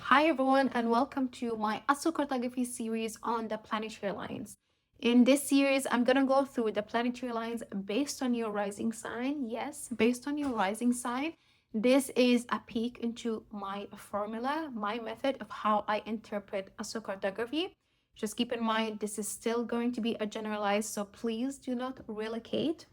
Hi everyone, and welcome to my Astrocartography series on the planetary lines. In this series, I'm going to go through the planetary lines based on your rising sign. Yes, based on your rising sign. This is a peek into my formula, my method of how I interpret astrocartography. Just keep in mind, this is still going to be a generalized, so please do not relocate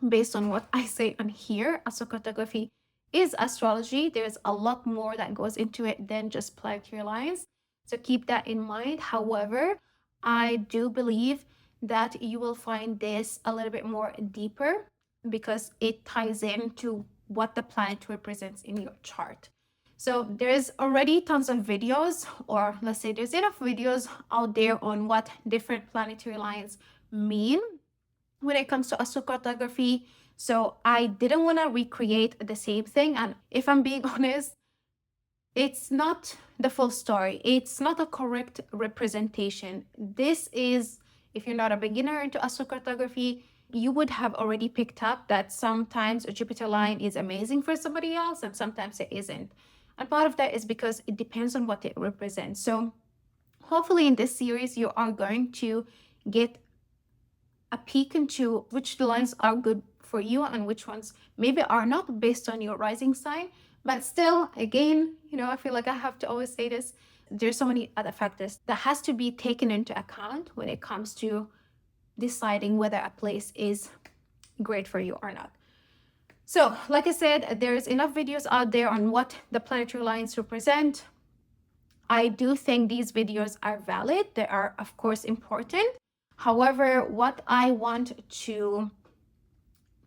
based on what I say on here. Astrocartography is astrology. There's a lot more that goes into it than just planetary lines. So keep that in mind. However, I do believe that you will find this a little bit more deeper because it ties into what the planet represents in your chart. So there's already tons of videos, or let's say there's enough videos out there on what different planetary lines mean when it comes to astrocartography. So I didn't want to recreate the same thing. And if I'm being honest, it's not the full story. It's not a correct representation. This is, if you're not a beginner into astrocartography, you would have already picked up that sometimes a Jupiter line is amazing for somebody else and sometimes it isn't. And part of that is because it depends on what it represents. So hopefully in this series, you are going to get a peek into which lines are good for you and which ones maybe are not based on your rising sign. But still, again, I feel like I have to always say this. There's so many other factors that has to be taken into account when it comes to deciding whether a place is great for you or not. So, like I said, there's enough videos out there on what the planetary lines represent. I do think these videos are valid. They are, of course, important. However, what I want to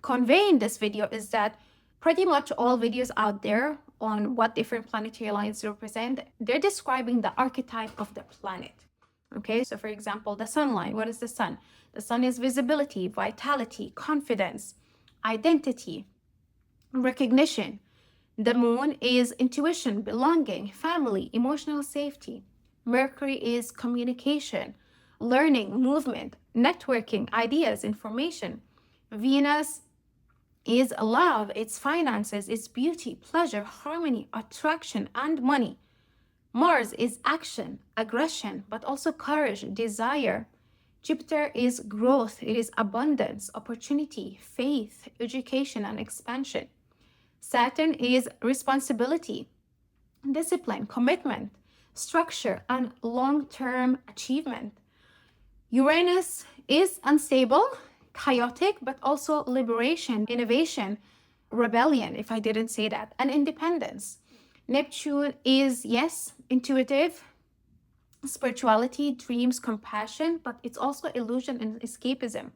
convey in this video is that pretty much all videos out there on what different planetary lines represent, they're describing the archetype of the planet. Okay, so for example, the sun line. What is the sun? The sun is visibility, vitality, confidence, identity, recognition. The moon is intuition, belonging, family, emotional safety. Mercury is communication, learning, movement, networking, ideas, information. Venus is love, it's finances, it's beauty, pleasure, harmony, attraction, and money. Mars is action, aggression, but also courage, desire. Jupiter is growth, it is abundance, opportunity, faith, education, and expansion. Saturn is responsibility, discipline, commitment, structure, and long-term achievement. Uranus is unstable, chaotic, but also liberation, innovation, rebellion, if I didn't say that, and independence. Neptune is, yes, intuitive, spirituality, dreams, compassion, but it's also illusion and escapism.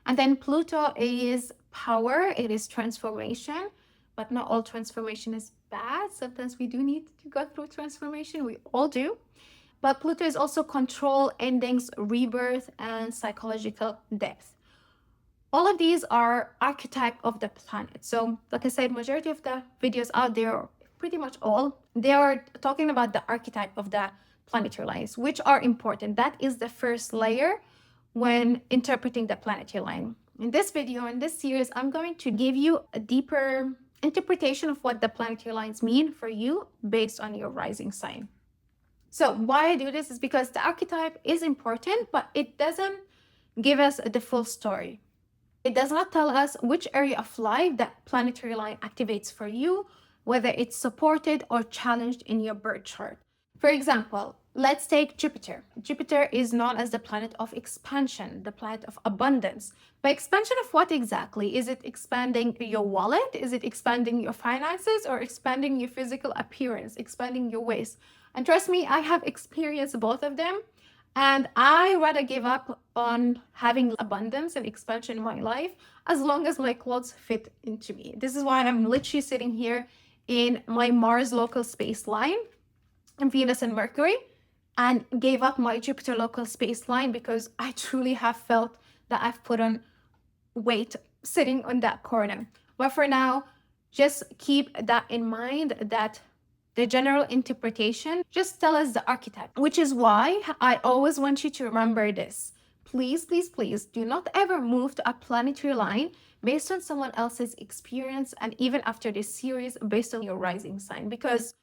And then Pluto is power, it is transformation, but not all transformation is bad. Sometimes we do need to go through transformation, we all do. But Pluto is also control, endings, rebirth, and psychological depth. All of these are archetype of the planet. So like I said, majority of the videos out there, pretty much all, they are talking about the archetype of the planetary lines, which are important. That is the first layer when interpreting the planetary line. In this video, in this series, I'm going to give you a deeper interpretation of what the planetary lines mean for you based on your rising sign. So why I do this is because the archetype is important, but it doesn't give us the full story. It does not tell us which area of life that planetary line activates for you, whether it's supported or challenged in your birth chart. For example, let's take Jupiter. Jupiter is known as the planet of expansion, the planet of abundance. By expansion of what exactly? Is it expanding your wallet? Is it expanding your finances, or expanding your physical appearance, expanding your waist? And trust me, I have experienced both of them. And I rather give up on having abundance and expansion in my life as long as my clothes fit into me. This is why I'm literally sitting here in my Mars local space line and Venus and Mercury, and gave up my Jupiter local space line because I truly have felt that I've put on weight sitting on that corner. But for now, just keep that in mind, that the general interpretation just tell us the archetype, which is why I always want you to remember this. Please, please, please do not ever move to a planetary line based on someone else's experience, and even after this series, based on your rising sign, because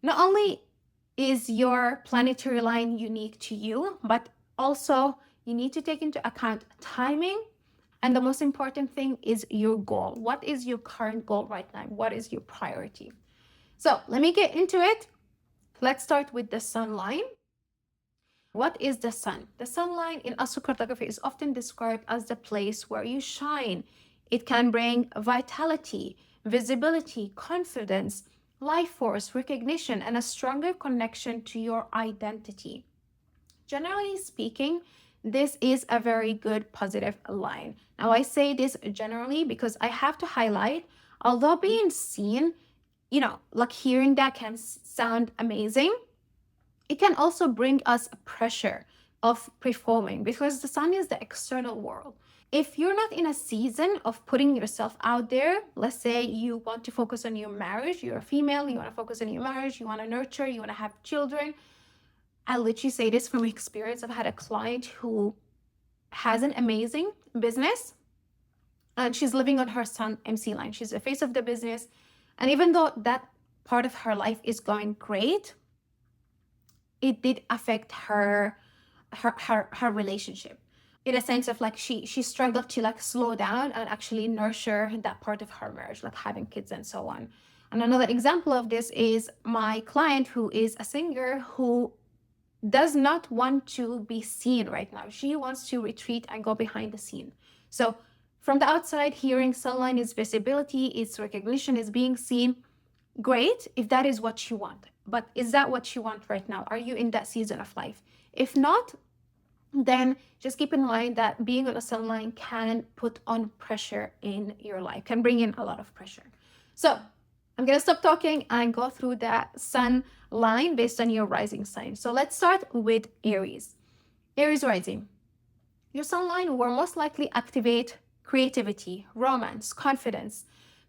not only is your planetary line unique to you, but also you need to take into account timing. And the most important thing is your goal. What is your current goal right now? What is your priority? So let me get into it. Let's start with the sun line. What is the sun? The sun line in astrocartography is often described as the place where you shine. It can bring vitality, visibility, confidence, life force, recognition, and a stronger connection to your identity. Generally speaking, this is a very good positive line. Now, I say this generally because I have to highlight, although being seen, like hearing that can sound amazing, it can also bring us a pressure of performing because the sun is the external world. If you're not in a season of putting yourself out there, let's say you want to focus on your marriage, you're a female, you want to focus on your marriage, you want to nurture, you want to have children. I'll literally say this from experience. I've had a client who has an amazing business and she's living on her sun MC line. She's the face of the business. And even though that part of her life is going great, it did affect her relationship in a sense of like she struggled to like slow down and actually nurture that part of her marriage, like having kids and so on. And another example of this is my client who is a singer who does not want to be seen right now. She wants to retreat and go behind the scene. So from the outside, hearing sunlight is visibility, it's recognition, is being seen. Great if that is what you want. But is that what you want right now? Are you in that season of life? If not, then just keep in mind that being on a sun line can put on pressure in your life, can bring in a lot of pressure. So I'm going to stop talking and go through that sun line based on your rising sign. So let's start with Aries. Aries rising. Your sun line will most likely activate creativity, romance, confidence,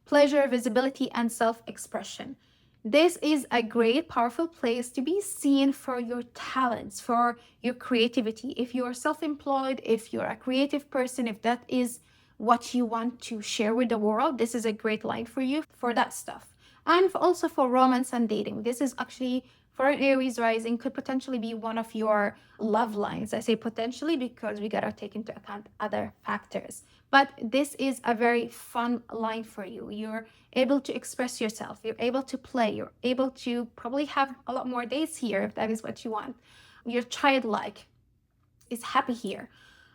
pleasure, visibility, and self-expression. This is a great, powerful place to be seen for your talents, for your creativity. If you're self-employed, if you're a creative person, if that is what you want to share with the world, this is a great line for you for that stuff. And also for romance and dating. This is actually, for an Aries rising, could potentially be one of your love lines. I say potentially because we got to take into account other factors. But this is a very fun line for you. You're able to express yourself. You're able to play. You're able to probably have a lot more days here if that is what you want. You're childlike. Is happy here.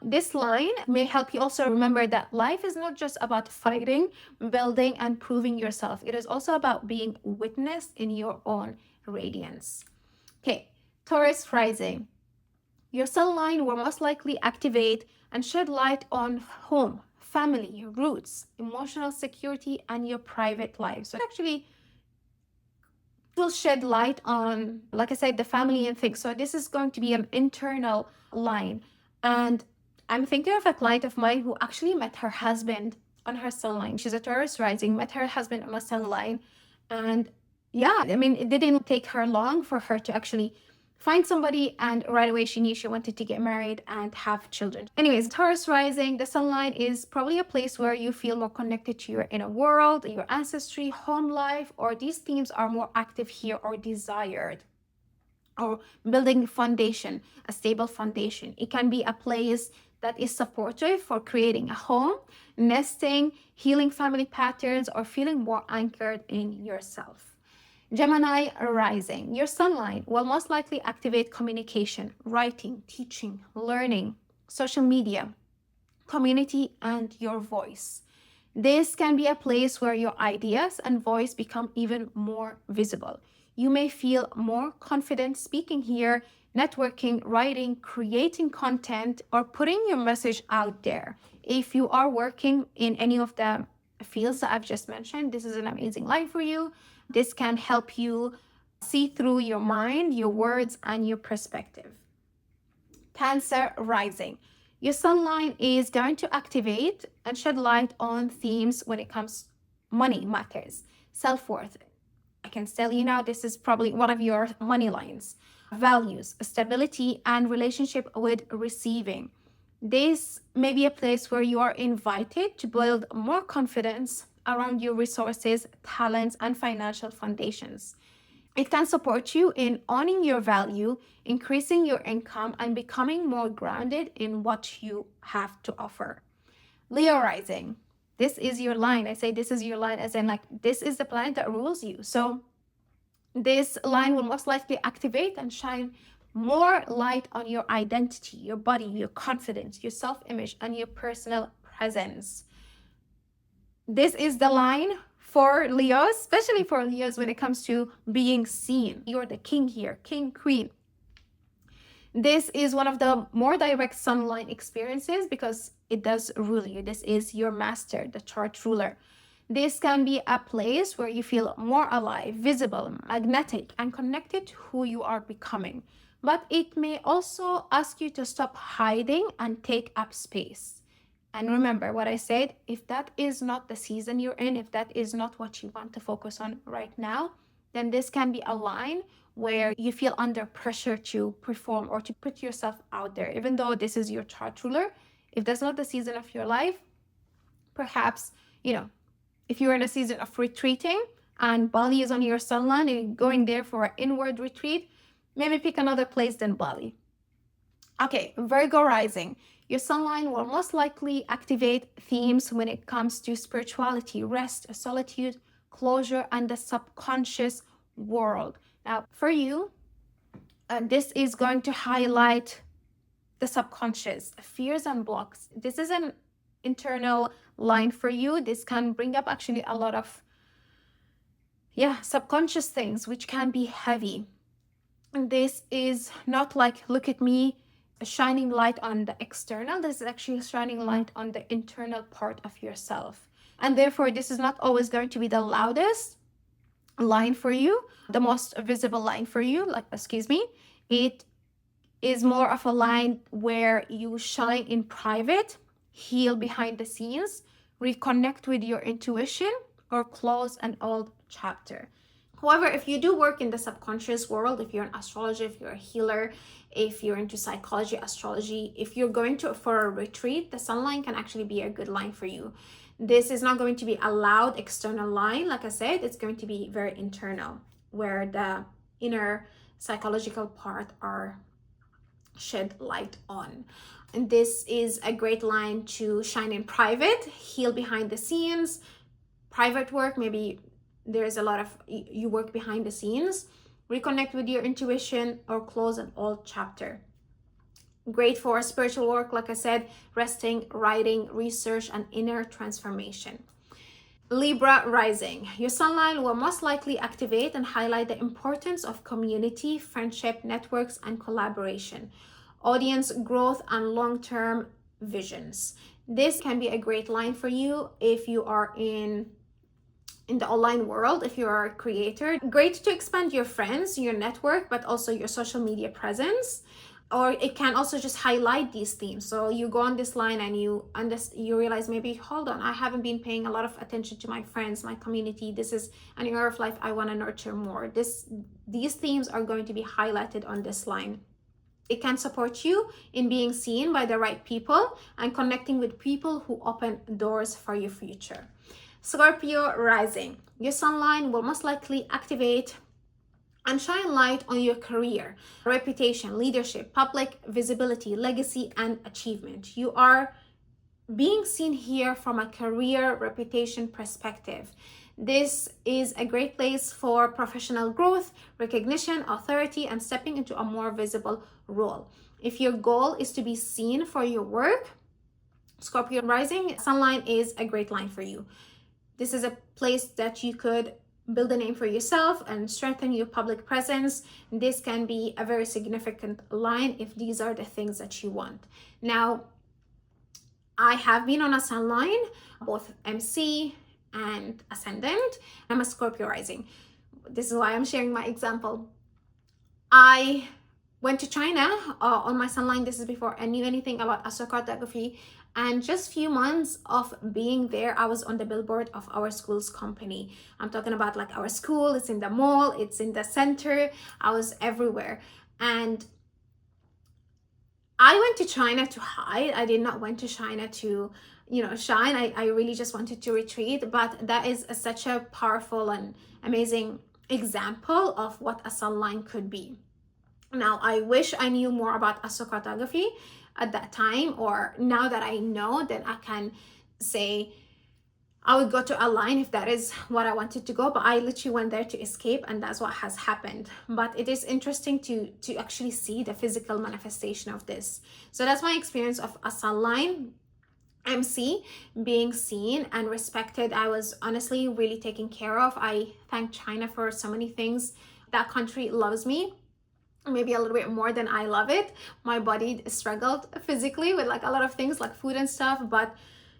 This line may help you also remember that life is not just about fighting, building, and proving yourself. It is also about being witnessed in your own radiance. Okay, Taurus rising. Your sun line will most likely activate and shed light on home, family, roots, emotional security, and your private life. So it actually will shed light on, like I said, the family and things. So this is going to be an internal line. And I'm thinking of a client of mine who actually met her husband on her sun line. She's a Taurus rising, met her husband on a sun line. And yeah, I mean, it didn't take her long for her to actually find somebody, and right away she knew she wanted to get married and have children. Anyways, Taurus rising, the sun line is probably a place where you feel more connected to your inner world, your ancestry, home life, or these themes are more active here or desired. Or building foundation, a stable foundation. It can be a place that is supportive for creating a home, nesting, healing family patterns, or feeling more anchored in yourself. Gemini rising. Your sun line will most likely activate communication, writing, teaching, learning, social media, community, and your voice. This can be a place where your ideas and voice become even more visible. You may feel more confident speaking here, networking, writing, creating content, or putting your message out there. If you are working in any of the fields that I've just mentioned, this is an amazing line for you. This can help you see through your mind, your words, and your perspective. Cancer rising. Your sun line is going to activate and shed light on themes when it comes money matters, self-worth. I can tell you now, this is probably one of your money lines. Values, stability, and relationship with receiving. This may be a place where you are invited to build more confidence around your resources, talents, and financial foundations. It can support you in owning your value, increasing your income, and becoming more grounded in what you have to offer. Leo rising. This is your line. I say this is your line as in like this is the planet that rules you. So this line will most likely activate and shine more light on your identity, your body, your confidence, your self-image, and your personal presence. This is the line for Leos, especially for Leos when it comes to being seen. You're the king here, king, queen. This is one of the more direct sun line experiences because it does rule you. This is your master, the chart ruler. This can be a place where you feel more alive, visible, magnetic, and connected to who you are becoming. But it may also ask you to stop hiding and take up space. And remember what I said, if that is not the season you're in, if that is not what you want to focus on right now, then this can be a line where you feel under pressure to perform or to put yourself out there. Even though this is your chart ruler, if that's not the season of your life, perhaps, if you're in a season of retreating and Bali is on your sun line and you're going there for an inward retreat, maybe pick another place than Bali. Okay, Virgo rising. Your sun line will most likely activate themes when it comes to spirituality, rest, solitude, closure, and the subconscious world. Now, for you, this is going to highlight the subconscious, fears and blocks. This is an internal line for you. This can bring up actually a lot of subconscious things which can be heavy. And this is not like, look at me, a shining light on the external. This is actually a shining light on the internal part of yourself. And therefore, this is not always going to be the loudest line for you, the most visible line for you, it is more of a line where you shine in private, heal behind the scenes, reconnect with your intuition, or close an old chapter. However, if you do work in the subconscious world, if you're an astrologer, if you're a healer, if you're into psychology, astrology, if you're going for a retreat, the sun line can actually be a good line for you. This is not going to be a loud external line. Like I said, it's going to be very internal, where the inner psychological part are shed light on. And this is a great line to shine in private, heal behind the scenes, private work. Maybe there's a lot of you work behind the scenes, reconnect with your intuition, or close an old chapter. Great for spiritual work, like I said, resting, writing, research, and inner transformation. Libra rising. Your sun line will most likely activate and highlight the importance of community, friendship, networks, and collaboration, audience growth, and long-term visions. This can be a great line for you if you are in the online world, if you are a creator. Great to expand your friends, your network, but also your social media presence. Or it can also just highlight these themes. So you go on this line and you realize, maybe, hold on, I haven't been paying a lot of attention to my friends, my community. This is an area of life I want to nurture more. These themes are going to be highlighted on this line. It can support you in being seen by the right people and connecting with people who open doors for your future. Scorpio rising. Your sun line will most likely activate and shine light on your career, reputation, leadership, public visibility, legacy, and achievement. You are being seen here from a career reputation perspective. This is a great place for professional growth, recognition, authority, and stepping into a more visible role. If your goal is to be seen for your work, Scorpio rising, sun line is a great line for you. This is a place that you could build a name for yourself and strengthen your public presence. This can be a very significant line if these are the things that you want. Now, I have been on a sun line, both MC and ascendant. I'm a Scorpio rising. This is why I'm sharing my example. I went to China on my sun line. This is before I knew anything about astrocartography. And just few months of being there, I was on the billboard of our school's company. I'm talking about like our school, it's in the mall, it's in the center. I was everywhere. And I went to China to hide. I did not went to China to, shine. I really just wanted to retreat. But that is such a powerful and amazing example of what a sun line could be. Now, I wish I knew more about astrocartography at that time, or now that I know, then I can say I would go to a line if that is what I wanted to go, but I literally went there to escape, and that's what has happened. But it is interesting to actually see the physical manifestation of this. So that's my experience of a sun line MC being seen and respected. I was honestly really taken care of. I thank China for so many things. That country loves me, maybe a little bit more than I love it. My body struggled physically with like a lot of things like food and stuff, but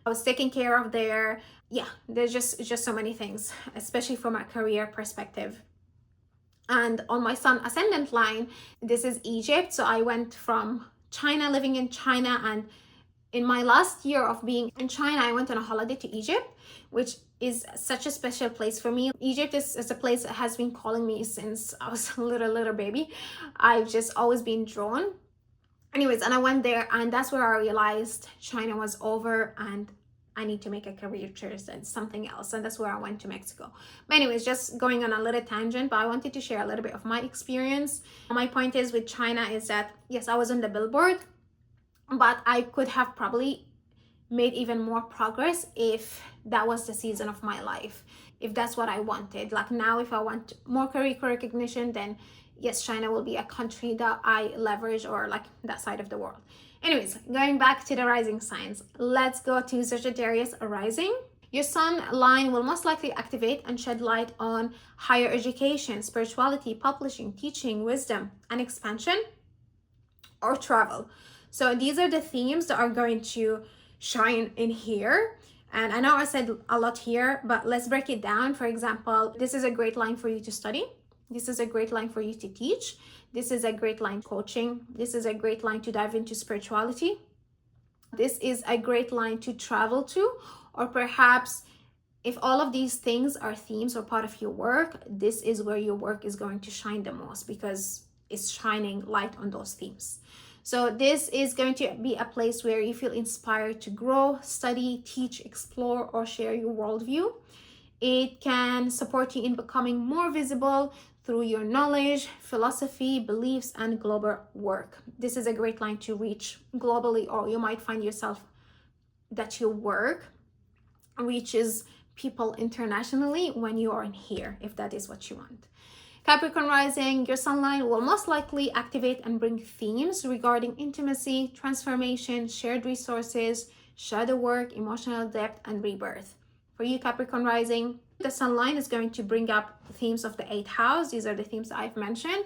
I was taken care of there. Yeah, there's just so many things, especially from a career perspective. And on my sun ascendant line, this is Egypt. So I went from China, living in China, and in my last year of being in China, I went on a holiday to Egypt, which is such a special place for me. Egypt is a place that has been calling me since I was a little baby. I've just always been drawn. Anyways, and I went there, and that's where I realized China was over and I need to make a career choice and something else. And that's where I went to Mexico. But anyways, just going on a little tangent, but I wanted to share a little bit of my experience. My point is with China is that, yes, I was on the billboard, but I could have probably made even more progress if that was the season of my life, if that's what I wanted. Like now, if I want more career recognition, then yes, China will be a country that I leverage, or like that side of the world. Anyways, going back to the rising signs, let's go to Sagittarius rising. Your sun line will most likely activate and shed light on higher education, spirituality, publishing, teaching, wisdom, and expansion, or travel. So these are the themes that are going to shine in here. And I know I said a lot here, but let's break it down. For example, this is a great line for you to study. This is a great line for you to teach. This is a great line coaching. This is a great line to dive into spirituality. This is a great line to travel to, or perhaps if all of these things are themes or part of your work, this is where your work is going to shine the most because it's shining light on those themes. So this is going to be a place where you feel inspired to grow, study, teach, explore, or share your worldview. It can support you in becoming more visible through your knowledge, philosophy, beliefs, and global work. This is a great line to reach globally, or you might find yourself that your work reaches people internationally when you are in here, if that is what you want. Capricorn rising, your sun line will most likely activate and bring themes regarding intimacy, transformation, shared resources, shadow work, emotional depth, and rebirth. For you, Capricorn rising, the sun line is going to bring up themes of the 8th house. These are the themes that I've mentioned.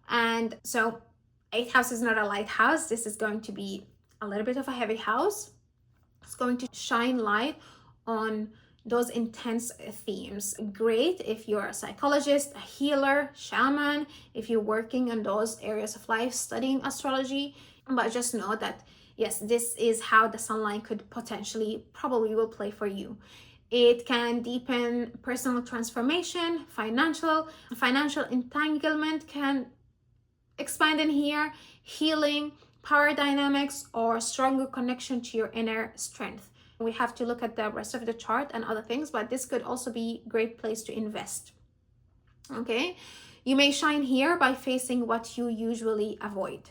And so 8th house is not a light house. This is going to be a little bit of a heavy house. It's going to shine light on those intense themes. Great if you're a psychologist, a healer, shaman, if you're working on those areas of life, studying astrology. But just know that, yes, this is how the sun line could potentially, probably will play for you. It can deepen personal transformation, financial entanglement can expand in here, healing, power dynamics, or stronger connection to your inner strength. We have to look at the rest of the chart and other things, but this could also be a great place to invest. Okay, you may shine here by facing what you usually avoid.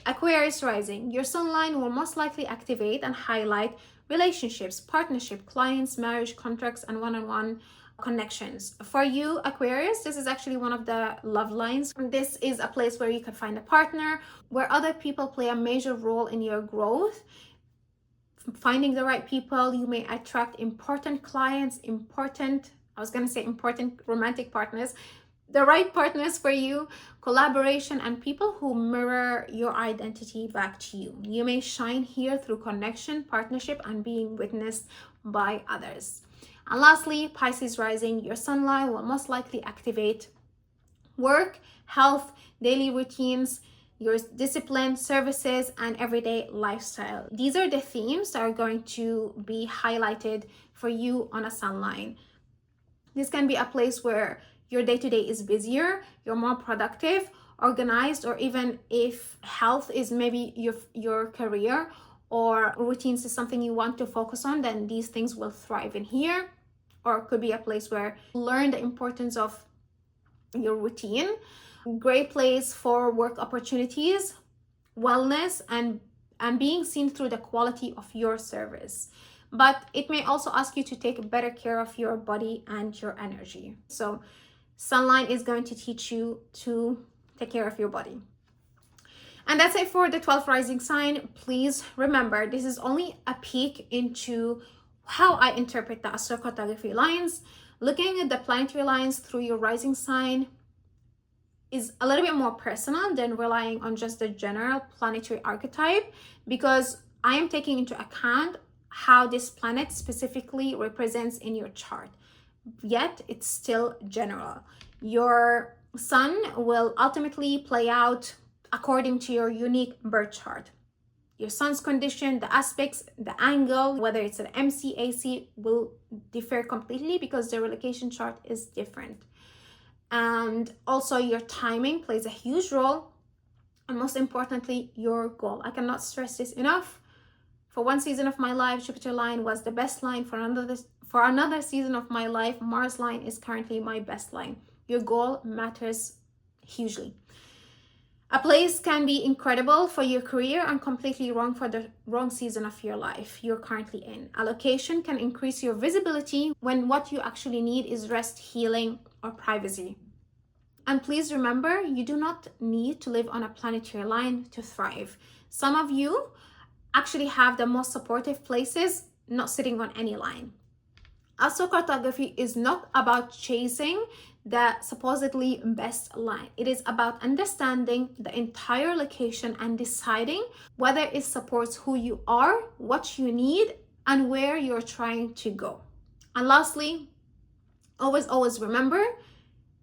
Aquarius rising, your sun line will most likely activate and highlight relationships, partnership, clients, marriage, contracts, and one-on-one connections. For you, Aquarius, this is actually one of the love lines. This is a place where you can find a partner, where other people play a major role in your growth. Finding the right people, you may attract important clients, important romantic partners, the right partners for you, collaboration, and people who mirror your identity back to you. You may shine here through connection, partnership, and being witnessed by others. And lastly, Pisces rising, your sun line will most likely activate work, health, daily routines, your discipline, services, and everyday lifestyle. These are the themes that are going to be highlighted for you on a sun line. This can be a place where your day-to-day is busier, you're more productive, organized, or even if health is maybe your career or routines is something you want to focus on, then these things will thrive in here. Or it could be a place where you learn the importance of your routine. Great place for work opportunities, wellness, and being seen through the quality of your service. But it may also ask you to take better care of your body and your energy. So sunlight is going to teach you to take care of your body. And that's it for the 12th rising sign. Please remember, this is only a peek into how I interpret the astrocartography lines. Looking at the planetary lines through your rising sign is a little bit more personal than relying on just the general planetary archetype, because I am taking into account how this planet specifically represents in your chart. Yet it's still general. Your sun will ultimately play out according to your unique birth chart. Your sun's condition, the aspects, the angle, whether it's an MC, AC, will differ completely because the relocation chart is different. And also your timing plays a huge role. And most importantly, your goal. I cannot stress this enough. For one season of my life, Jupiter line was the best line. For another season of my life, Mars line is currently my best line. Your goal matters hugely. A place can be incredible for your career and completely wrong for the wrong season of your life you're currently in. A location can increase your visibility when what you actually need is rest, healing, or privacy. And please remember, you do not need to live on a planetary line to thrive. Some of you actually have the most supportive places not sitting on any line. Astrocartography is not about chasing the supposedly best line. It is about understanding the entire location and deciding whether it supports who you are, what you need, and where you're trying to go. And lastly, always remember,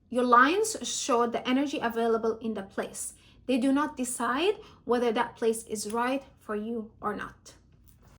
your lines show the energy available in the place. They do not decide whether that place is right for you or not.